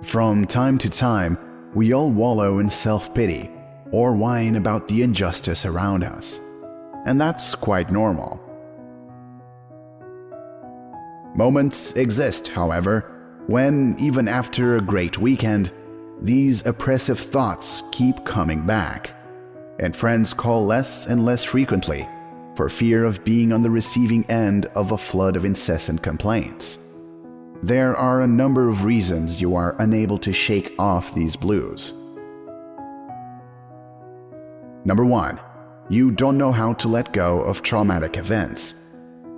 From time to time, we all wallow in self-pity or whine about the injustice around us, and that's quite normal. Moments exist, however, when, even after a great weekend, these oppressive thoughts keep coming back, and friends call less and less frequently for fear of being on the receiving end of a flood of incessant complaints. There are a number of reasons you are unable to shake off these blues. Number 1. You don't know how to let go of traumatic events,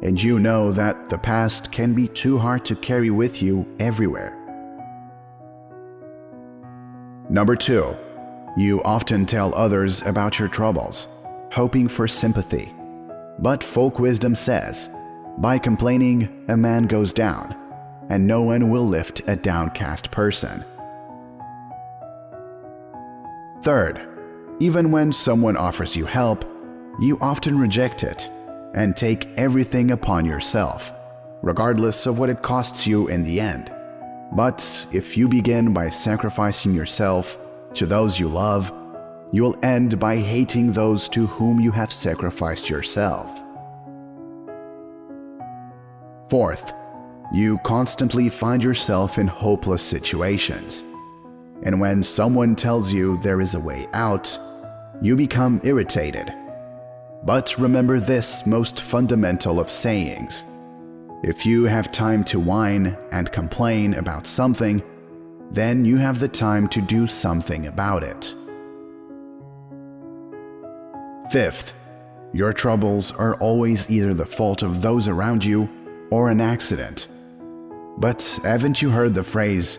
and you know that the past can be too hard to carry with you everywhere. Number 2. You often tell others about your troubles, hoping for sympathy. But folk wisdom says, by complaining, a man goes down, and no one will lift a downcast person. Third, even when someone offers you help, you often reject it and take everything upon yourself, regardless of what it costs you in the end. But if you begin by sacrificing yourself to those you love, you will end by hating those to whom you have sacrificed yourself. Fourth, you constantly find yourself in hopeless situations, and when someone tells you there is a way out, you become irritated. But remember this most fundamental of sayings: if you have time to whine and complain about something, then you have the time to do something about it. Fifth, your troubles are always either the fault of those around you or an accident. But haven't you heard the phrase,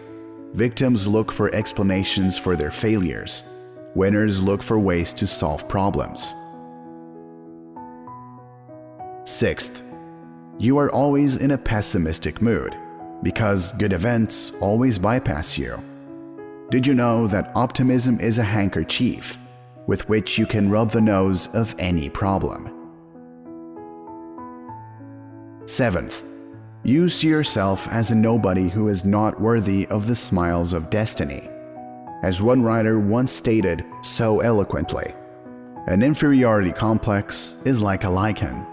victims look for explanations for their failures, winners look for ways to solve problems? Sixth, you are always in a pessimistic mood because good events always bypass you. Did you know that optimism is a handkerchief with which you can rub the nose of any problem? Seventh, you see yourself as a nobody who is not worthy of the smiles of destiny. As one writer once stated so eloquently, an inferiority complex is like a lichen.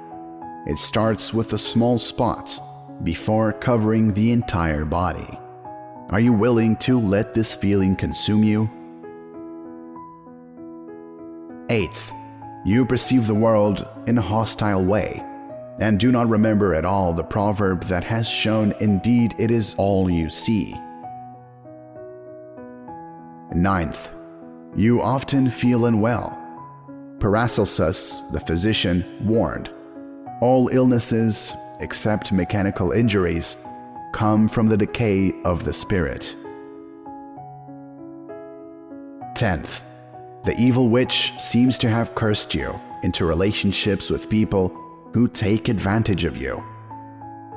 It starts with a small spot before covering the entire body. Are you willing to let this feeling consume you? Eighth, you perceive the world in a hostile way and do not remember at all the proverb that has shown indeed it is all you see. Ninth, you often feel unwell. Paracelsus, the physician, warned, all illnesses, except mechanical injuries, come from the decay of the spirit. 10th, the evil witch seems to have cursed you into relationships with people who take advantage of you.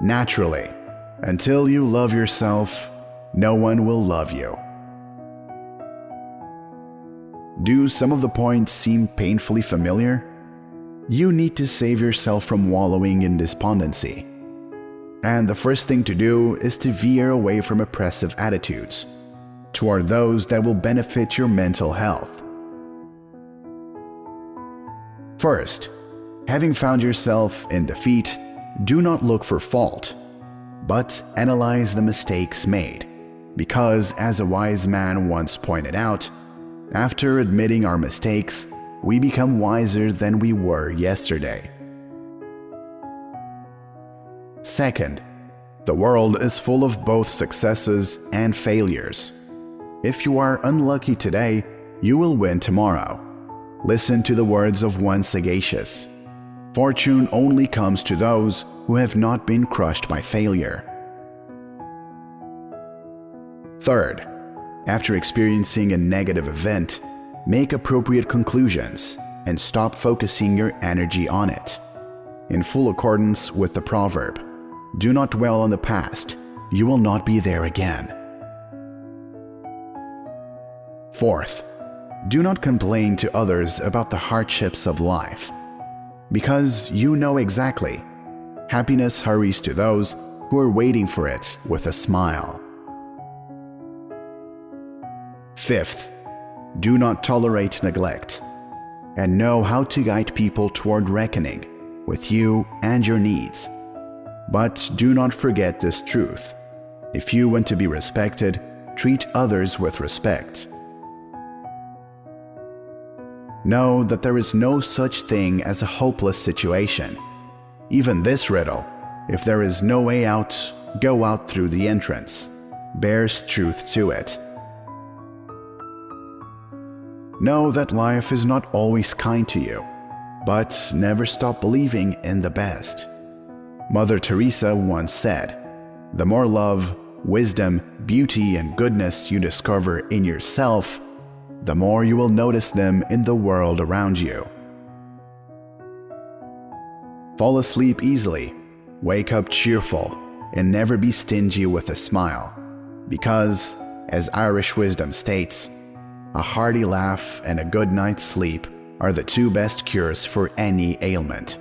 Naturally, until you love yourself, no one will love you. Do some of the points seem painfully familiar? You need to save yourself from wallowing in despondency. And the first thing to do is to veer away from oppressive attitudes toward those that will benefit your mental health. First, having found yourself in defeat, do not look for fault, but analyze the mistakes made, because as a wise man once pointed out, after admitting our mistakes, we become wiser than we were yesterday. Second, the world is full of both successes and failures. If you are unlucky today, you will win tomorrow. Listen to the words of one sagacious: fortune only comes to those who have not been crushed by failure. Third, after experiencing a negative event, make appropriate conclusions and stop focusing your energy on it. In full accordance with the proverb, do not dwell on the past, you will not be there again. Fourth, do not complain to others about the hardships of life, because you know exactly, happiness hurries to those who are waiting for it with a smile. Fifth, do not tolerate neglect, and know how to guide people toward reckoning with you and your needs. But do not forget this truth: if you want to be respected, treat others with respect. Know that there is no such thing as a hopeless situation. Even this riddle, if there is no way out, go out through the entrance, bears truth to it. Know that life is not always kind to you, but never stop believing in the best. Mother Teresa once said, "The more love, wisdom, beauty, and goodness you discover in yourself, the more you will notice them in the world around you." Fall asleep easily, wake up cheerful, and never be stingy with a smile, because, as Irish wisdom states, a hearty laugh and a good night's sleep are the two best cures for any ailment.